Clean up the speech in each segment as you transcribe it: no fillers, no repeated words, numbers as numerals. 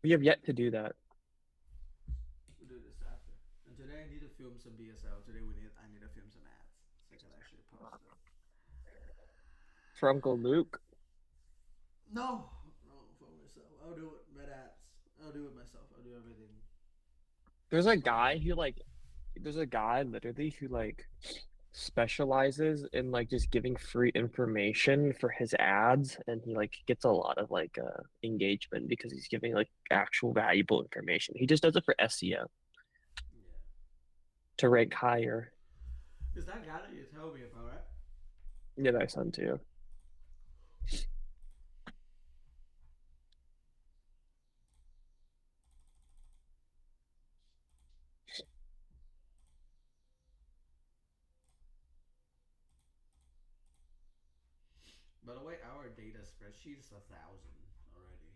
We have yet to do that. We'll do this after. And today I need to film some BSL. Today I need to film some ads so I can actually post them. For Uncle Luke. No, no, for myself. I'll do it. Red ads. I'll do it myself. I'll do everything. There's a guy who like there's a guy literally who like specializes in like just giving free information for his ads, and he like gets a lot of like engagement because he's giving like actual valuable information. He just does it for SEO Yeah. to rank higher. Is that guy that you told me about, right? Yeah, that I sent to you. By the way, our data spreadsheet is 1,000 already.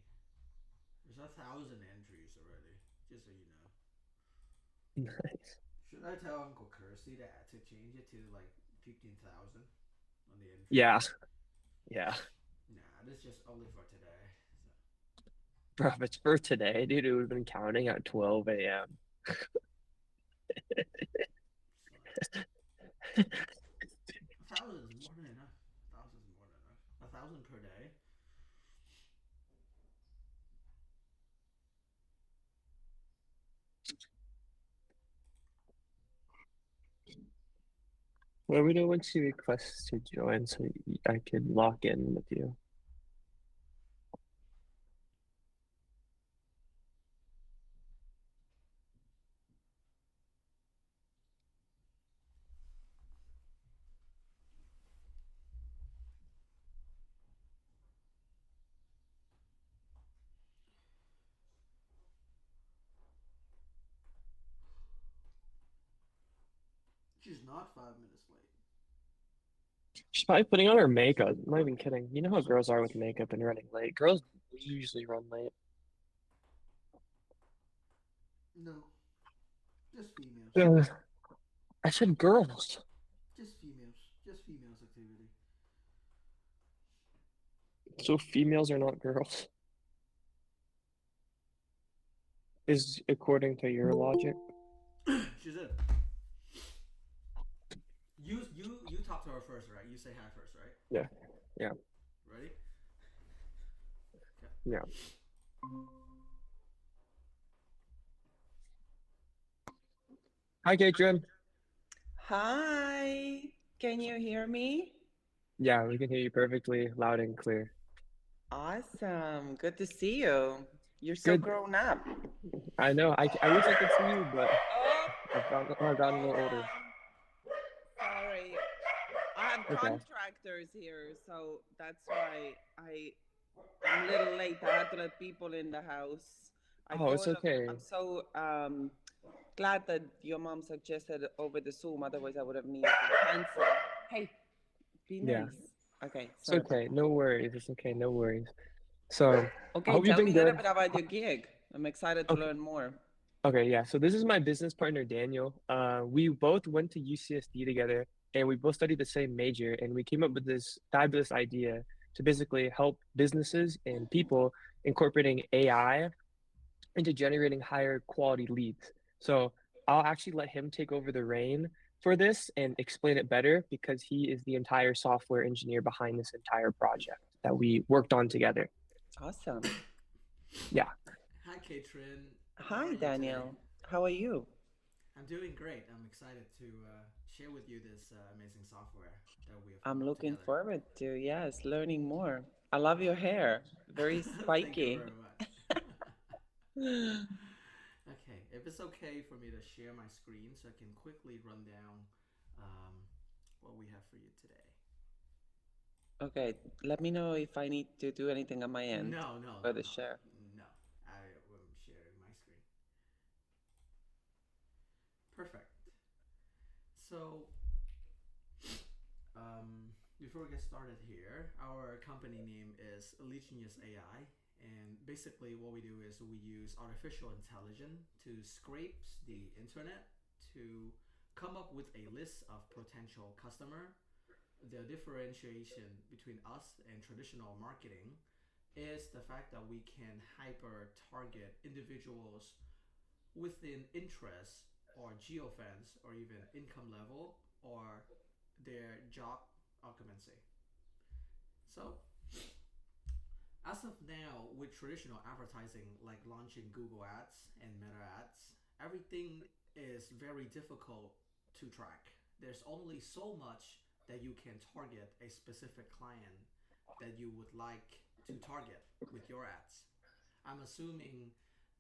There's 1,000 entries already. Just so you know. Nice. Should I tell Uncle Kersey to change it to like 15,000 on the entries? Yeah, yeah. Nah, this is just only for today. So. Bro, if it's for today, dude, it would have been counting at 12 a.m. It's fine. 1,000 is more than enough. 1,000 is more than enough. 1,000 per day. Let me know when she requests to join so I could lock in with you. She's not 5 minutes late. She's probably putting on her makeup. I'm not even kidding. You know how girls are with makeup and running late. Girls usually run late. No, just females. Ugh, I said girls. Just females. Just females activity. So females are not girls, is according to your logic. She's it. You talk to her first, right? You say hi first, right? Yeah, yeah, Ready? Okay. yeah. Hi, Caitryn. Hi, can you hear me? Yeah, we can hear you perfectly loud and clear. Awesome. Good to see you. You're so Good. grown up. I know. I wish I could see you, but Oh, I've gotten a hold little older. on. Sorry. I have Okay. contractors here, so that's why I'm a little late. I had to let people in the house. Oh, it's I'm okay. so glad that your mom suggested over the Zoom, otherwise I would have needed to cancel. Hey, be Yeah, nice. Okay, it's sorry about okay. that. No worries. It's okay. No worries. So, I Okay, hope you've tell been me a little good. bit about your gig. I'm excited to Okay. learn more. Okay, yeah. So this is my business partner, Daniel. We both went to UCSD together and we both studied the same major, and we came up with this fabulous idea to basically help businesses and people incorporating AI into generating higher quality leads. So I'll actually let him take over the reign for this and explain it better because he is the entire software engineer behind this entire project that we worked on together. Awesome. Yeah. Hi, Caitryn. How are Hi, you today? Daniel. How are you? I'm doing great. I'm excited to share with you this amazing software that we have come I'm up looking together. forward to, yes, learning more. I love your hair. Very Thank you very spiky. much. Okay, if it's okay for me to share my screen so I can quickly run down um, what we have for you today. Okay, let me know if I need to do anything on my end No, no, for no, the no, share. no. I am sharing my screen. Perfect. So, before we get started here, our company name is LeadGenius AI, and basically what we do is we use artificial intelligence to scrape the internet to come up with a list of potential customer. The differentiation between us and traditional marketing is the fact that we can hyper target individuals within interest or geofence or even income level or their job occupancy. So, as of now, with traditional advertising like launching Google Ads and Meta Ads, everything is very difficult to track. There's only so much that you can target a specific client that you would like to target with your ads. I'm assuming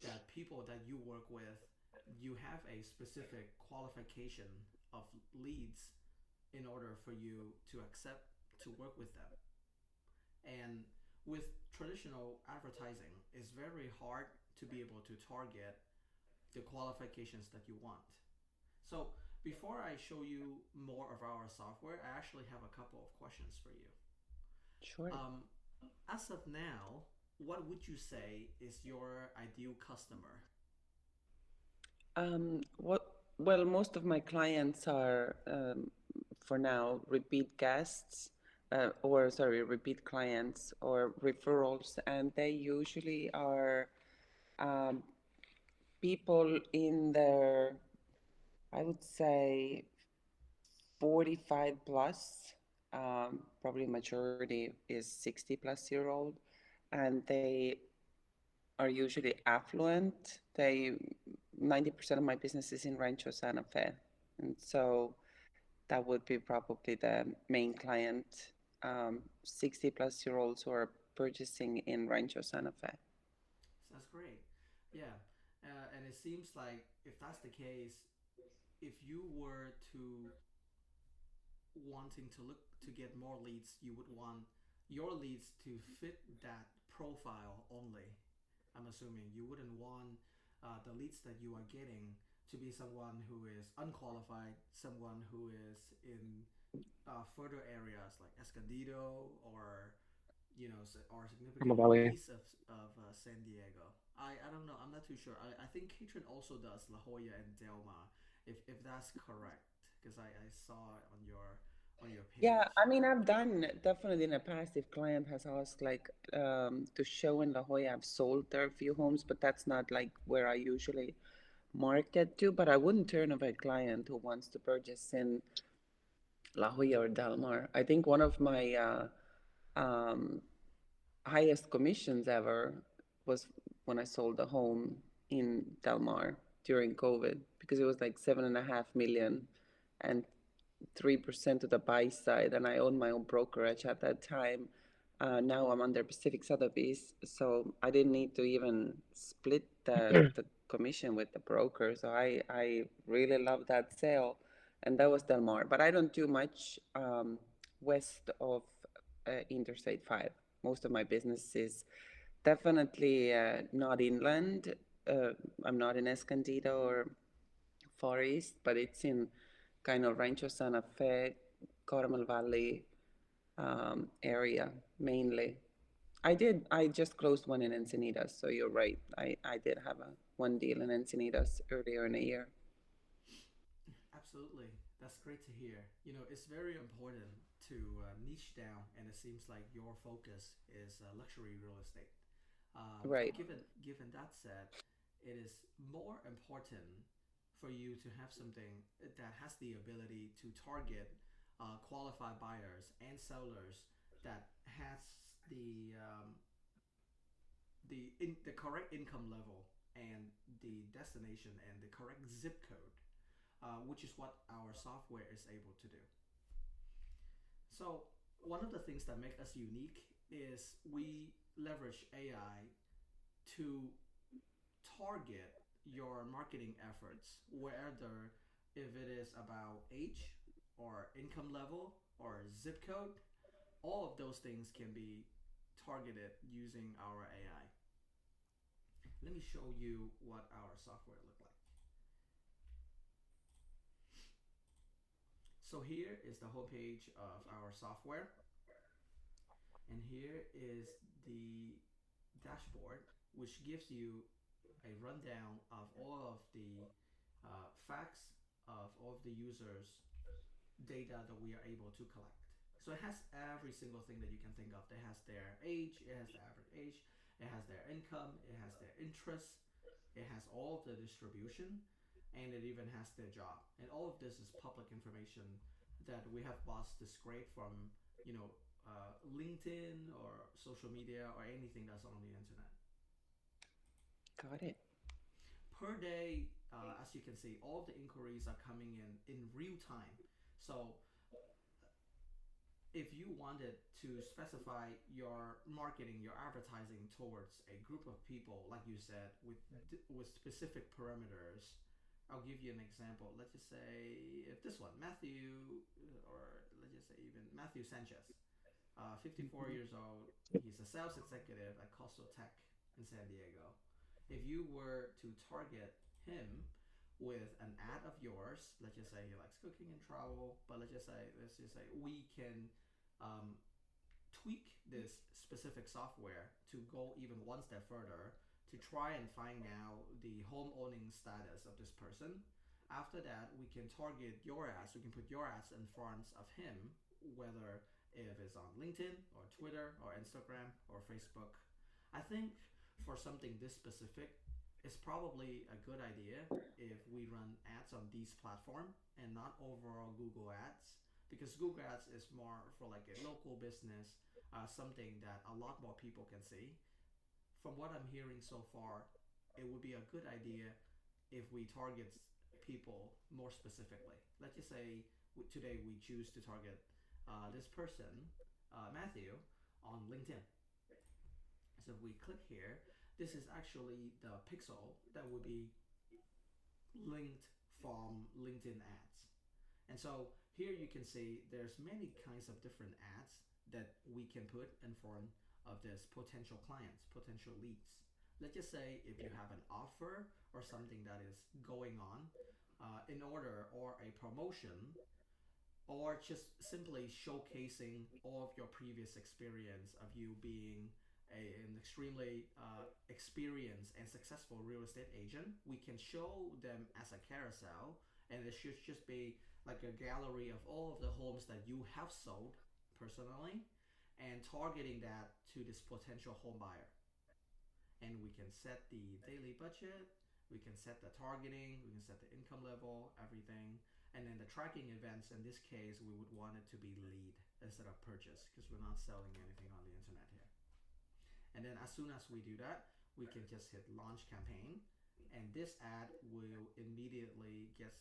that people that you work with, you have a specific qualification of leads in order for you to accept to work with them. And with traditional advertising, it's very hard to be able to target the qualifications that you want. So before I show you more of our software, I actually have a couple of questions for you. Sure. Um, as of now, what would you say is your ideal customer? What? Well, most of my clients are, for now, repeat guests, or sorry, repeat clients or referrals, and they usually are um, people in their, I would say, 45 plus. Probably majority is 60+ year old, and they are usually affluent. They 90% of my business is in Rancho Santa Fe, and so that would be probably the main client. 60+ year olds who are purchasing in Rancho Santa Fe. So that's great. Yeah. And it seems like if that's the case, if you were to wanting to look to get more leads, you would want your leads to fit that profile only. I'm assuming you wouldn't want the leads that you are getting to be someone who is unqualified, someone who is in further areas like Escondido or or I'm a significantly Valley. east of San Diego. I don't know. I'm not too sure. I think Caitryn also does La Jolla and Delma, if that's correct, because I saw it on your Yeah, page. I mean, I've done definitely in the past if client has asked like to show in La Jolla, I've sold there a few homes, but that's not like where I usually market to. But I wouldn't turn away a client who wants to purchase in La Jolla or Del Mar. I think one of my um, highest commissions ever was when I sold a home in Del Mar during COVID because it was like 7.5 million and 3% to the buy side, and I owned my own brokerage at that time. Now I'm under Pacific Sotheby's, so I didn't need to even split the commission with the broker. So I really love that sale, and that was Del Mar. But I don't do much west of Interstate 5. Most of my business is definitely not inland. Uh, I'm not in Escondido or Far East, but it's in kind of Rancho Santa Fe, Carmel Valley area mainly. I just closed one in Encinitas, so you're right. I did have one deal in Encinitas earlier in the year. Absolutely. That's great to hear. It's very important to niche down, and it seems like your focus is luxury real estate. Right. Given that said, it is more important for you to have something that has the ability to target qualified buyers and sellers that has the the correct income level and the destination and the correct zip code, which is what our software is able to do. So one of the things that make us unique is we leverage AI to target your marketing efforts, whether if it is about age or income level or zip code, all of those things can be targeted using our AI. Let me show you what our software look like. So here is the homepage of our software, and here is the dashboard, which gives you a rundown of all of the facts of all of the users' data that we are able to collect. So it has every single thing that you can think of. It has their age, it has the average age, it has their income, it has their interests, it has all of the distribution, and it even has their job. And all of this is public information that we have bots to scrape from, you know, LinkedIn or social media or anything that's on the internet. Got it. Per day, as you can see, all of the inquiries are coming in real time. So if you wanted to specify your marketing, your advertising towards a group of people, like you said, with specific parameters, I'll give you an example. Let's just say if this one, Matthew, or let's just say even Matthew Sanchez, 54 Mhm. years old. He's a sales executive at Coastal Tech in San Diego. If you were to target him with an ad of yours, let's just say he likes cooking and travel, but let's just say we can um, tweak this specific software to go even one step further to try and find out the home owning status of this person. After that, we can target your ads. We can put your ads in front of him, whether if it's on LinkedIn or Twitter or Instagram or Facebook. I think for something this specific, it's probably a good idea if we run ads on these platform and not overall Google Ads, because Google Ads is more for like a local business, something that a lot more people can see. From what I'm hearing so far, it would be a good idea if we target people more specifically. Let's just say today we choose to target this person, Matthew, on LinkedIn. So if we click here, this is actually the pixel that would be linked from LinkedIn ads. And so here you can see there's many kinds of different ads that we can put in front of this potential clients, potential leads. Let's just say if you have an offer or something that is going on in order, or a promotion, or just simply showcasing all of your previous experience of you being an extremely experienced and successful real estate agent. We can show them as a carousel, and it should just be like a gallery of all of the homes that you have sold personally, and targeting that to this potential home buyer. And we can set the daily budget, we can set the targeting, we can set the income level, everything. And then the tracking events, in this case, we would want it to be lead instead of purchase, because we're not selling anything on the internet here. And then as soon as we do that, we can just hit launch campaign, and this ad will immediately get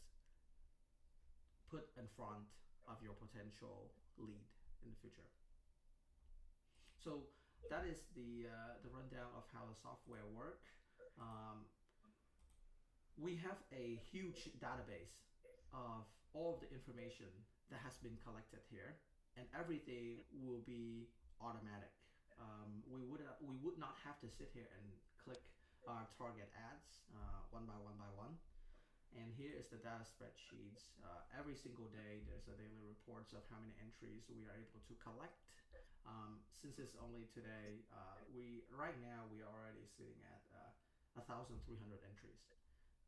put in front of your potential lead in the future. So that is the rundown of how the software work. Um, we have a huge database of all of the information that has been collected here, and everything will be automatic. We would not have to sit here and click our target ads one by one by one. And here is the data spreadsheets. Every single day, there's a daily reports of how many entries we are able to collect. Since it's only today, we right now we are already sitting at 1,300 entries.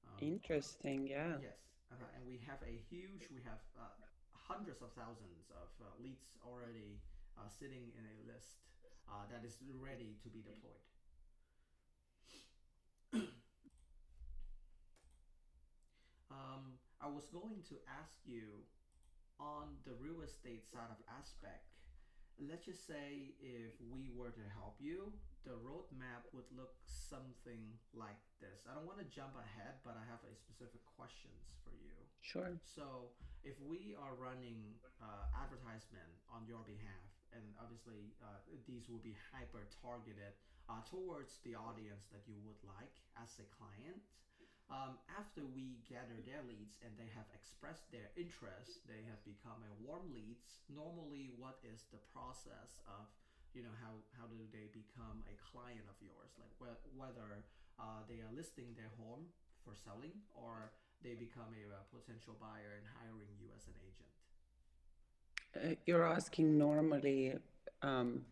Um, Interesting. Yeah. yes, and we have a huge, we have hundreds of thousands of leads already sitting in a list that is ready to be deployed. I was going to ask you on the real estate side of aspect. Let's just say if we were to help you, the roadmap would look something like this. I don't want to jump ahead, but I have a specific questions for you. Sure. So if we are running advertisement on your behalf, and obviously these will be hyper targeted towards the audience that you would like as a client. After we gather their leads and they have expressed their interest, they have become a warm leads. Normally, what is the process of, how do they become a client of yours? Like whether they are listing their home for selling, or they become a potential buyer and hiring you as an agent. You're asking normally um,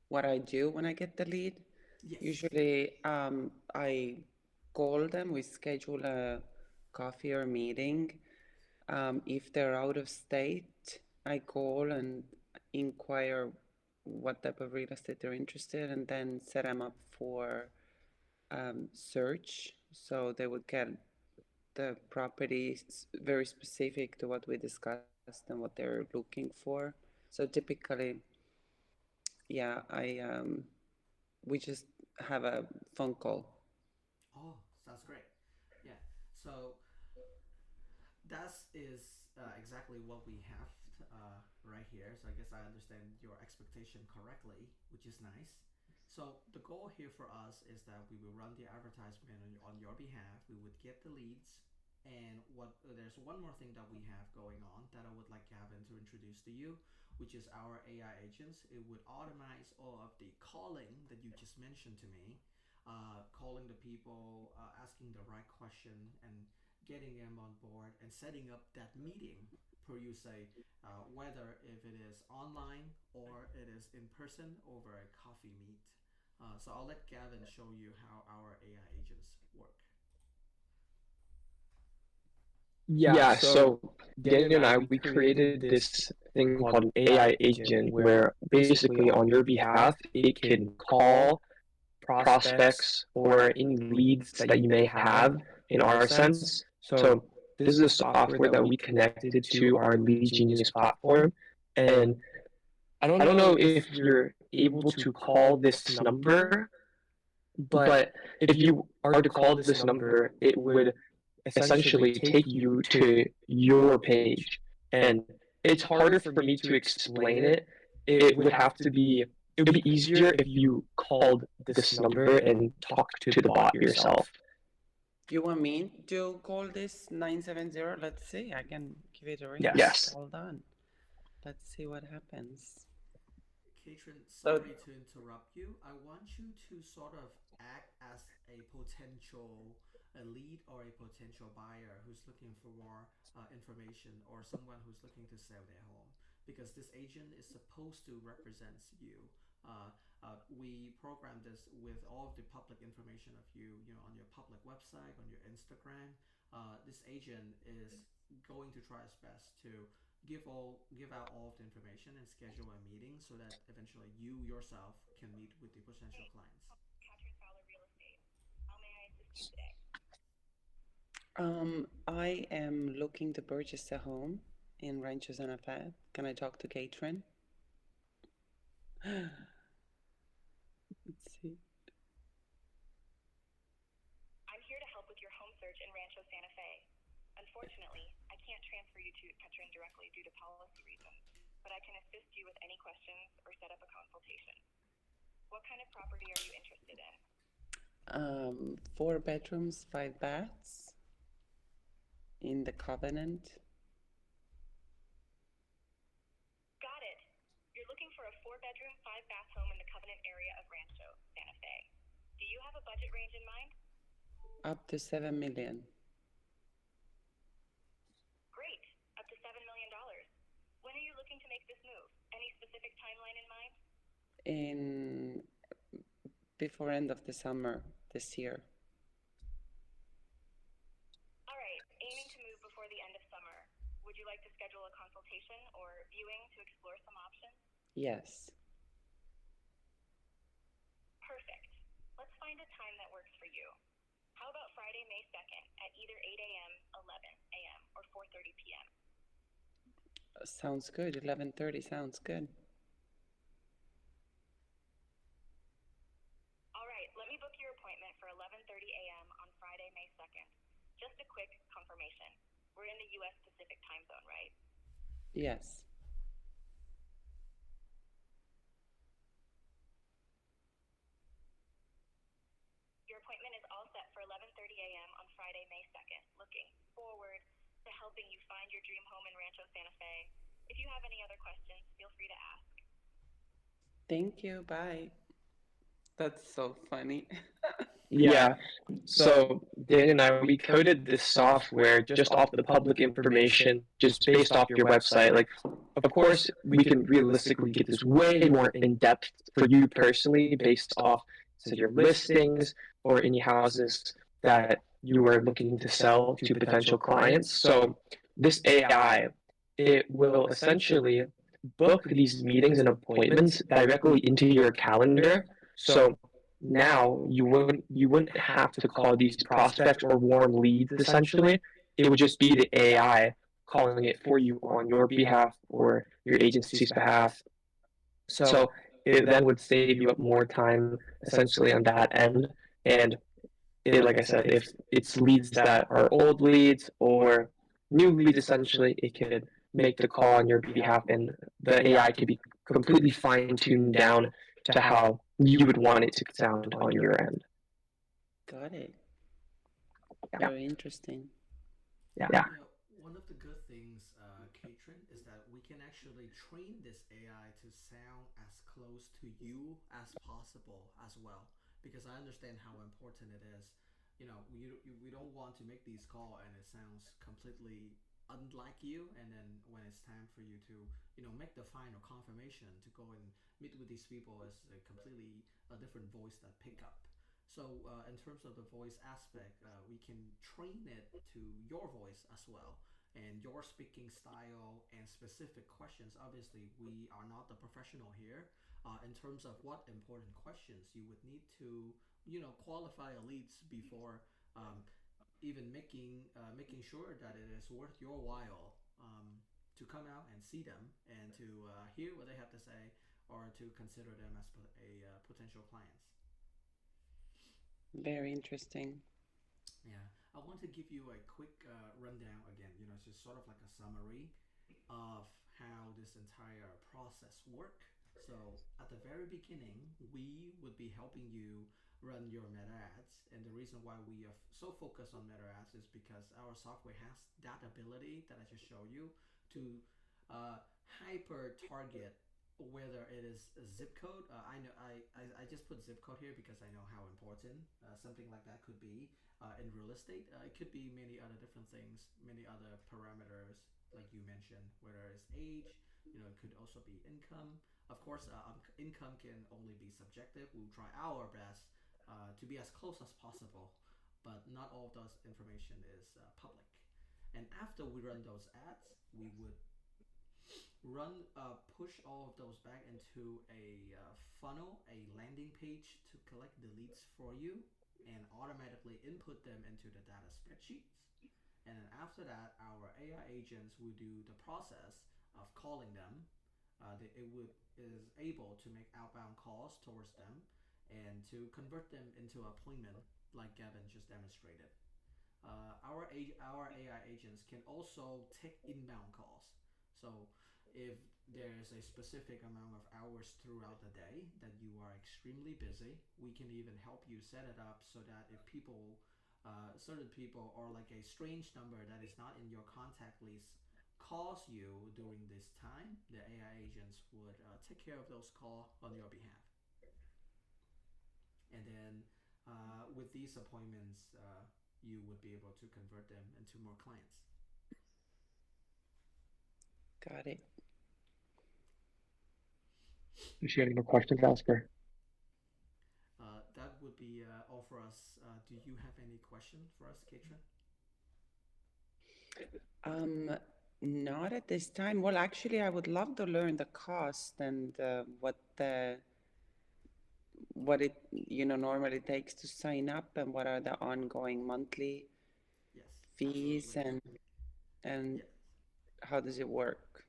what I do when I get the lead. Yes. Usually, I call them, we schedule a coffee or meeting. If they're out of state, I call and inquire what type of real estate they're interested in, and then set them up for search. So they would get the property very specific to what we discussed and what they're looking for. So typically, yeah, we just have a phone call. Oh, sounds great. Yeah. So that is exactly what we have right here. So I guess I understand your expectation correctly, which is nice. So the goal here for us is that we will run the advertisement on your behalf. We would get the leads, and what there's one more thing that we have going on that I would like Gavin to introduce to you, which is our AI agents. It would automate all of the calling that you just mentioned to me, calling the people, asking the right question, and getting them on board and setting up that meeting per you say, whether if it is online or it is in person over a coffee meet. So I'll let Gavin show you how our AI agents work. Yeah, so Daniel and I, we created this thing called AI agent where basically on your behalf, it can call prospects or any leads that you may have in our sense. So this is a software that we connected to our LeadGenius platform. And I don't know if you're able to call this number, but if you are to call this number, it would essentially take you to your page. And it's harder for me to explain it. It would be easier if you called this number and talked to the bot yourself. You want me to call this 970? Let's see. I can give it a ring. Yes. Hold on. Let's see what happens. Caitryn, So, sorry to interrupt you. I want you to sort of act as a potential a lead or a potential buyer who's looking for more information or someone who's looking to sell their home because this agent is supposed to represent you. We program this with all of the public information of you, on your public website, on your Instagram. This agent is going to try his best to give out all of the information and schedule a meeting so that eventually you yourself can meet with the potential clients. Caitryn Fowler Real Estate. How may I assist you today? I am looking to purchase a home in Rancho Santa Fe. Can I talk to Caitryn? Let's see. I'm here to help with your home search in Rancho Santa Fe. Unfortunately, I can't transfer you to Caitryn directly due to policy reasons, but I can assist you with any questions or set up a consultation. What kind of property are you interested in? 4 bedrooms, 5 baths in the Covenant. Got it. You're looking for a 4-bedroom, 5-bath home in the Covenant area of Rancho Santa Fe. Do you have a budget range in mind? Up to $7 million. Great. Up to $7 million. When are you looking to make this move? Any specific timeline in mind? Before end of the summer this year. All right. Aiming to move before the end of summer. Would you like to schedule a consultation or viewing to explore some options? Yes. Perfect. Let's find a time that works for you. How about Friday, May 2nd at either 8 a.m., 11 a.m., or 4:30 p.m.? Sounds good. 11:30 sounds good. All right, let me book your appointment for 11:30 a.m. on Friday, May 2nd. Just a quick confirmation. We're in the U.S. Pacific time zone, right? Yes. Your appointment is all set for 11:30 a.m. on Friday, May 2nd. Looking forward to helping you find your dream home in Rancho Santa Fe. If you have any other questions, feel free to ask. Thank you. Bye. That's so funny. Yeah. So Dan and I, we coded this software just off the public information, just based off your website. Like, of course, we can realistically get this way more in depth for you personally, based off your listings or any houses that you are looking to sell to potential clients. So this AI, it will essentially book these meetings and appointments directly into your calendar. So now you wouldn't have to call these prospects or warm leads essentially. It would just be the AI calling it for you on your behalf or your agency's behalf. So it then would save you up more time essentially on that end. And like I said, if it's leads that are old leads or new leads, essentially, it could make the call on your behalf, and the AI could be completely fine tuned down to how you would want it to sound on your end. Got it. Yeah, Very interesting. yeah, You know, one of the good things, Caitryn, is that we can actually train this AI to sound as close to you as possible as well. Because I understand how important it is. You know, we don't want to make these calls and it sounds completely unlike you. And then when it's time for you to, make the final confirmation to go and meet with these people, is a completely a different voice that pick up. So, in terms of the voice aspect, we can train it to your voice as well and your speaking style and specific questions. Obviously, we are not the professional here. In terms of what important questions you would need to, qualify a leads before even making sure that it is worth your while to come out and see them and to hear what they have to say or to consider them as potential clients. Very interesting. Yeah, I want to give you a quick rundown again. It's just sort of like a summary of how this entire process work. So at the very beginning, we would be helping you run your meta ads, and the reason why we are so focused on meta ads is because our software has that ability that I just showed you to hyper target whether it is a zip code. I know I just put zip code here because I know how important something like that could be in real estate. It could be many other different things, many other parameters, like you mentioned, whether it's age. It could also be income. Of course, income can only be subjective. We'll try our best to be as close as possible, but not all of those information is public. And after we run those ads, we would push all of those back into a funnel, a landing page to collect the leads for you, and automatically input them into the data spreadsheets. And then after that, our AI agents will do the process of calling them. It would is able to make outbound calls towards them and to convert them into an appointment, like Gavin just demonstrated. Our AI agents can also take inbound calls. So if there's a specific amount of hours throughout the day that you are extremely busy, we can even help you set it up so that if certain people, or like a strange number that is not in your contact list, calls you during this time, the AI agents would take care of those calls on your behalf. And then with these appointments, you would be able to convert them into more clients. Got it. if you have any more questions, ask her. That would be all for us. Do you have any question for us, Caitryn? Um, Not at this time. Well, actually, I would love to learn the cost and what it normally takes to sign up and what are the ongoing monthly Yes, fees absolutely. and Yes, how does it work?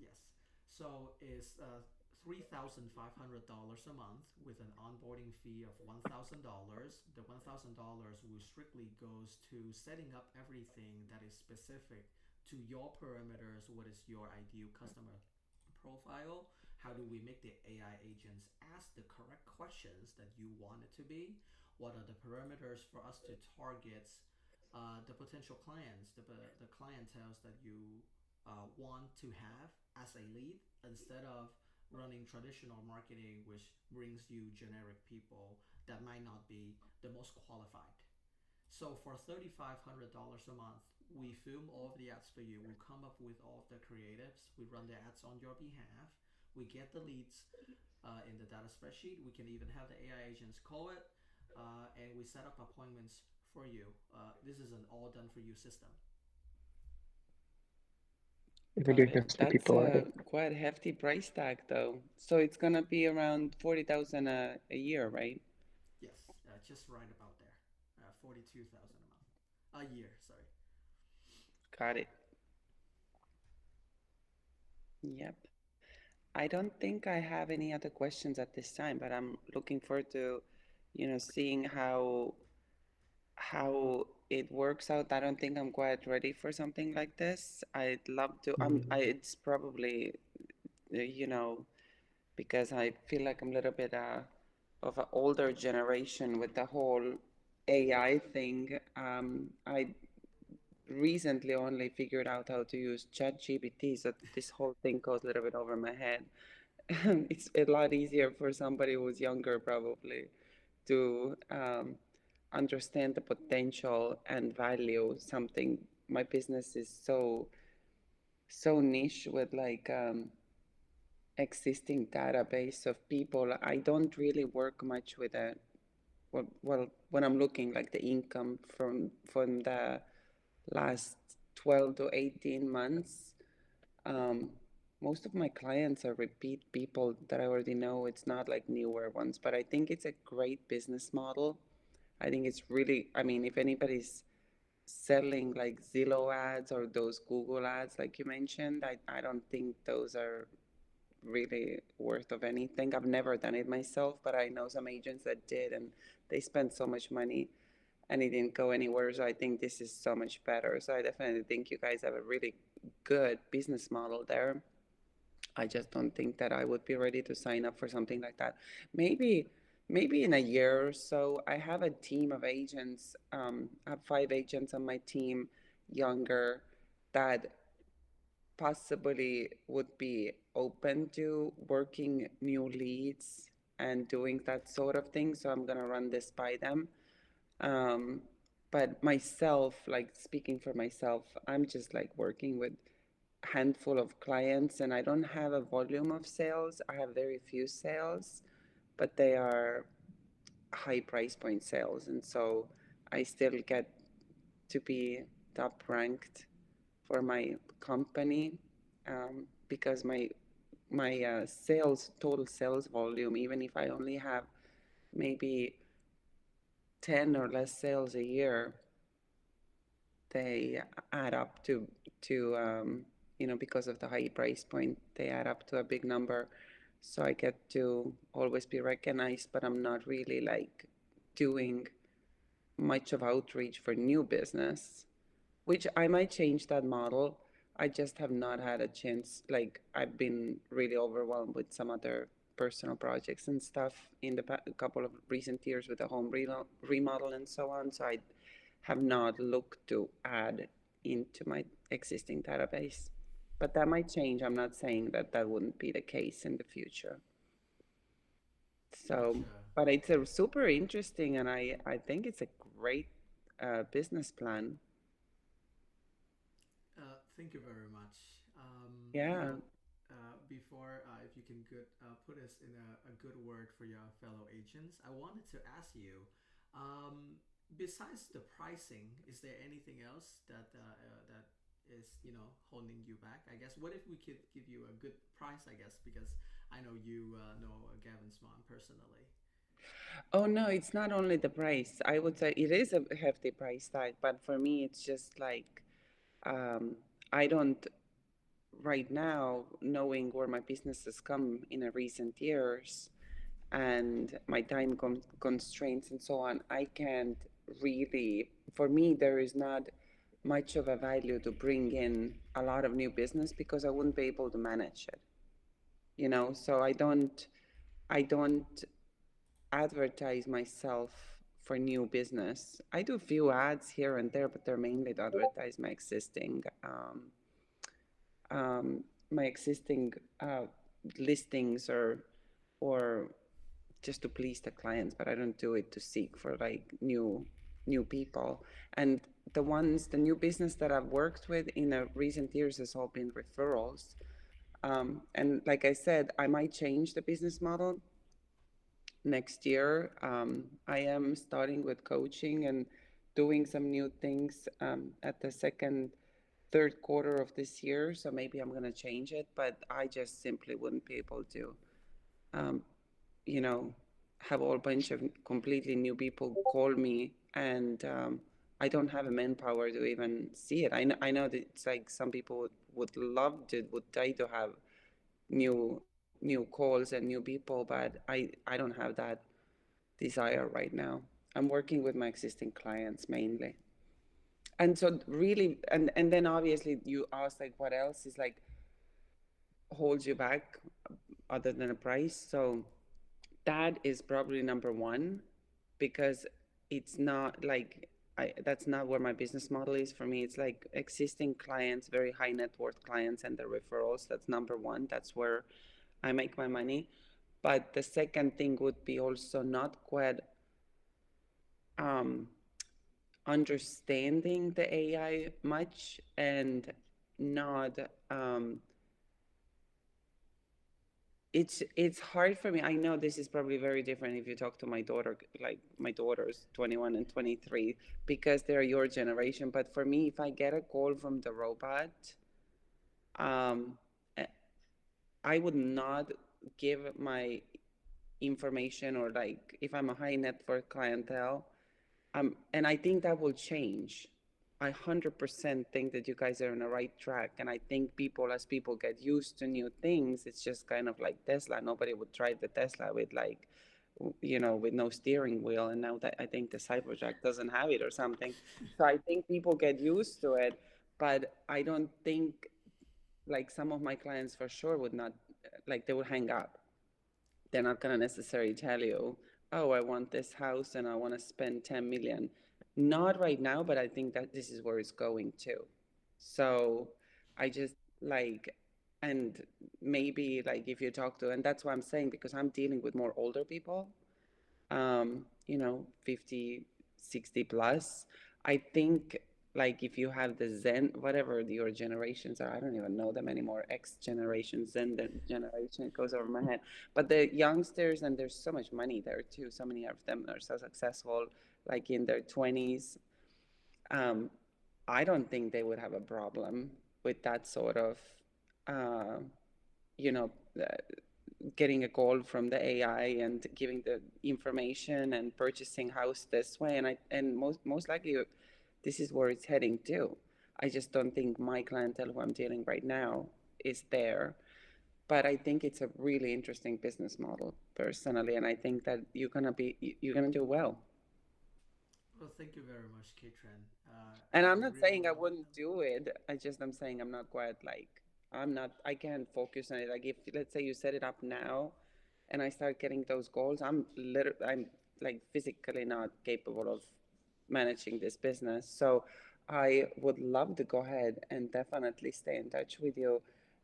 yes. So it's $3,500 a month with an onboarding fee of $1,000. The $1,000 will strictly goes to setting up everything that is specific to your parameters. What is your ideal customer profile? How do we make the AI agents ask the correct questions that you want it to be? What are the parameters for us to target the potential clients, the clientels that you want to have as a lead instead of running traditional marketing, which brings you generic people that might not be the most qualified. So for $3,500 a month, we film all of the ads for you. We come up with all of the creatives. We run the ads on your behalf. We get the leads in the data spreadsheet. We can even have the AI agents call it, and we set up appointments for you. This is an all done for you system. if we're Got doing it. this for That's people. a quite hefty price tag, though. So it's gonna be around 40,000 a year, right? Yes, just right about there. 42,000 a month. A year, sorry. Got it. Yep. I don't think I have any other questions at this time, but I'm looking forward to, seeing how it works out. I don't think I'm quite ready for something like this. I'd love to. It's probably, you know, because I feel like I'm a little bit of an older generation with the whole AI thing. I recently only figured out how to use ChatGPT, so this whole thing goes a little bit over my head. It's a lot easier for somebody who's younger, probably, to understand the potential and value something. My business is so niche with like existing database of people. I don't really work much with it. Well, when I'm looking like the income from the last 12 to 18 months, um, most of my clients are repeat people that I already know. It's not like newer ones, but I think it's a great business model. I think it's really, I mean, if anybody's selling like Zillow ads or those Google ads, like you mentioned, I don't think those are really worth of anything. I've never done it myself, but I know some agents that did, and they spent so much money and it didn't go anywhere. So I think this is so much better. So I definitely think you guys have a really good business model there. I just don't think that I would be ready to sign up for something like that. Maybe, maybe in a year or so. I have a team of agents. I have 5 agents on my team, younger, that possibly would be open to working new leads and doing that sort of thing. So I'm gonna run this by them. Um, but myself, like speaking for myself, I'm just like working with handful of clients and I don't have a volume of sales. I have very few sales, but they are high price point sales. And so I still get to be top ranked for my company because my sales total sales volume, even if I only have maybe 10 or less sales a year, they add up to because of the high price point, they add up to a big number. So I get to always be recognized, but I'm not really like doing much of outreach for new business, which I might change that model. I just have not had a chance. Like I've been really overwhelmed with some other personal projects and stuff in the couple of recent years with the home remodel and so on. So I have not looked to add into my existing database. But that might change. I'm not saying that that wouldn't be the case in the future. So, Gotcha. but it's a super interesting, and I think it's a great business plan. Thank you very much. Yeah. Before, if you can put us in a good word for your fellow agents, I wanted to ask you, besides the pricing, is there anything else that is holding you back? I guess what if we could give you a good price? I guess because I know you know Gavin's mom personally. Oh no, it's not only the price. I would say it is a hefty price tag, but for me, it's just like um, I don't right now, knowing where my business has come in the recent years and my time constraints and so on, I can't really, for me, there is not much of a value to bring in a lot of new business because I wouldn't be able to manage it, so I don't advertise myself for new business. I do a few ads here and there, but they're mainly to advertise um, my existing listings or just to please the clients. But I don't do it to seek for like new people. And the new business that I've worked with in the recent years has all been referrals. And like I said, I might change the business model next year. I am starting with coaching and doing some new things at the second third quarter of this year. So maybe I'm going to change it, but I just simply wouldn't be able to, um, you know, have a whole bunch of completely new people call me, and I don't have a manpower to even see it. I know that it's like some people would love to, would try to have new calls and new people, but I don't have that desire right now. I'm working with my existing clients mainly. And so really, and then obviously you ask like what else is like holds you back other than a price. So that is probably number one, because it's not like that's not where my business model is. For me, it's like existing clients, very high net worth clients, and the referrals. That's number one. That's where I make my money. But the second thing would be also not quite um, understanding the AI much, and not it's hard for me. I know this is probably very different if you talk to my daughter, like my daughter's 21 and 23, because they're your generation. But for me, if I get a call from the robot, um, eh, I would not give my information, or like if I'm a high net worth clientele. And I think that will change. I 100% think that you guys are on the right track. And I think people, as people get used to new things, it's just kind of like Tesla. Nobody would drive the Tesla with like, with no steering wheel. And now that I think the Cybertruck doesn't have it or something. So I think people get used to it. But I don't think, like, some of my clients for sure would not, like, they would hang up. They're not going to necessarily tell you, oh, I want this house and I want to spend 10 million. Not right now, but I think that this is where it's going to. So I just like, and maybe like if you talk to, and that's what I'm saying, because I'm dealing with more older people, 50, 60 plus. I think like if you have the Zen, whatever your generations are, I don't even know them anymore. X generation, Zen generation, it goes over my head. But the youngsters, and there's so much money there too. So many of them are so successful, like in their 20s. Um, I don't think they would have a problem with that sort of, uh, you know, uh, getting a call from the AI and giving the information and purchasing house this way. And most likely this is where it's heading to. I just don't think my clientele who I'm dealing right now is there. But I think it's a really interesting business model personally, and I think that you're gonna do well. Well, thank you very much, Caitryn. And I I'm not really saying I love. wouldn't do it. I'm saying I'm not quite like, I can't focus on it. Like if let's say you set it up now and I start getting those goals, I'm like physically not capable of managing this business. So I would love to go ahead and definitely stay in touch with you,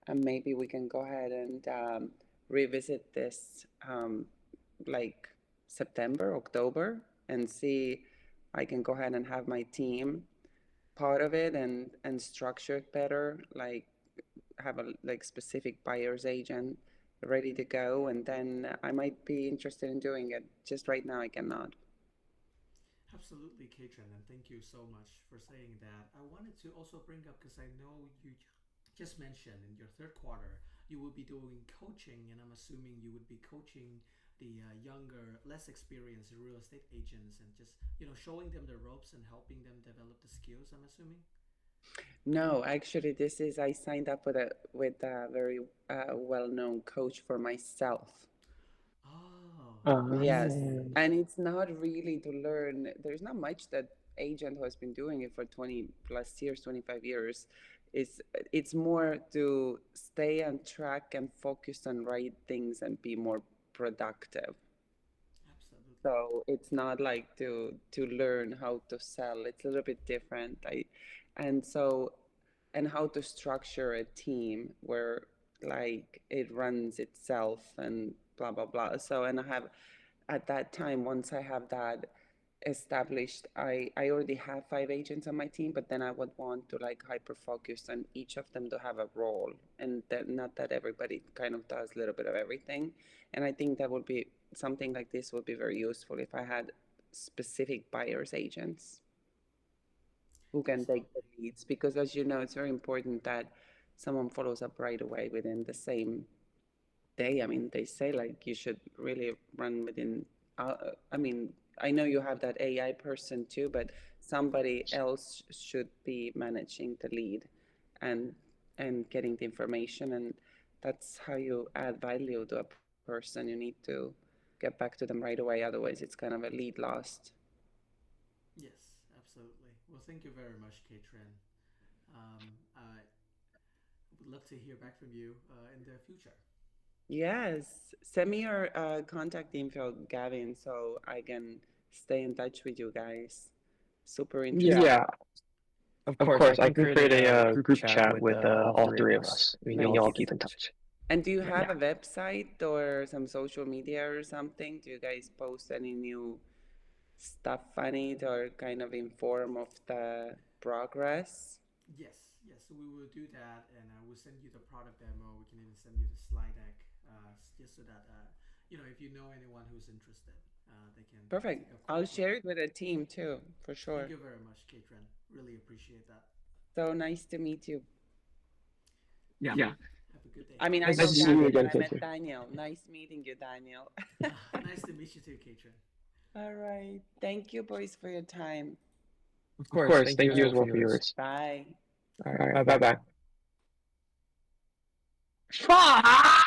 and maybe we can go ahead and revisit this like September, October, and see. I can go ahead and have my team part of it, and structure it better, like have a like specific buyer's agent ready to go, and then I might be interested in doing it. Just right now I cannot. Absolutely, Caitryn, and thank you so much for saying that. I wanted to also bring up, because I know you just mentioned in your third quarter you will be doing coaching, and I'm assuming you would be coaching the younger, less experienced real estate agents, and just showing them the ropes and helping them develop the skills. I'm assuming. No, actually, this is I signed up with a very well-known coach for myself. Oh, I Yes, see. Um, and it's not really to learn. There's not much that agent who has been doing it for 20 plus years, 25 years. It's it's more to stay on track and focus on right things and be more productive. Absolutely. So it's not like to learn how to sell. It's a little bit different. And so, and how to structure a team where like it runs itself and blah blah blah. So, and I have at that time, once I have that established, I already have 5 agents on my team, but then I would want to like hyper focus on each of them to have a role, and that not that everybody kind of does a little bit of everything. And I think that would be something like this would be very useful if I had specific buyers agents. who can Excellent. take the leads, because as you know, it's very important that someone follows up right away within the same day. I mean, they say like you should really run within, I mean, I know you have that AI person too, but somebody else should be managing the lead and getting the information, and that's how you add value to a person. You need to get back to them right away, otherwise it's kind of a lead lost. Yes, absolutely. Well, thank you very much, Caitryn. I would love to hear back from you in the future. Yes, send me your contact info, Gavin, so I can stay in touch with you guys. Super interesting. Yeah, Yeah, of of course. I course. I can can create create a a group group chat chat with with all all three of three of us. us. We We can can all all keep in keep in touch. touch. And do you Yeah. have a website or some social media or something? Do you guys post any new stuff on it or kind of inform of the progress? Yes, yes, we will do that, and we'll send you the product demo. We can even send you the slide deck, just so that if you know anyone who's interested, they can Perfect. take a quick I'll look. share it with the team too, for Thank sure. you very much, Caitryn. Really appreciate that. So nice to meet you. Yeah. Yeah. Have a good day. I mean, I Nice know to Nice to see see you you Gavin, but again. again, I met Caitlin. Daniel. Nice meeting you, Daniel. Nice to meet you too, Caitryn. All right. Thank you, boys, for your time. Of Of course. course. Thank you Thank as you well as for well for yours. yours. Bye. All Bye right. Bye bye. bye. Fuck!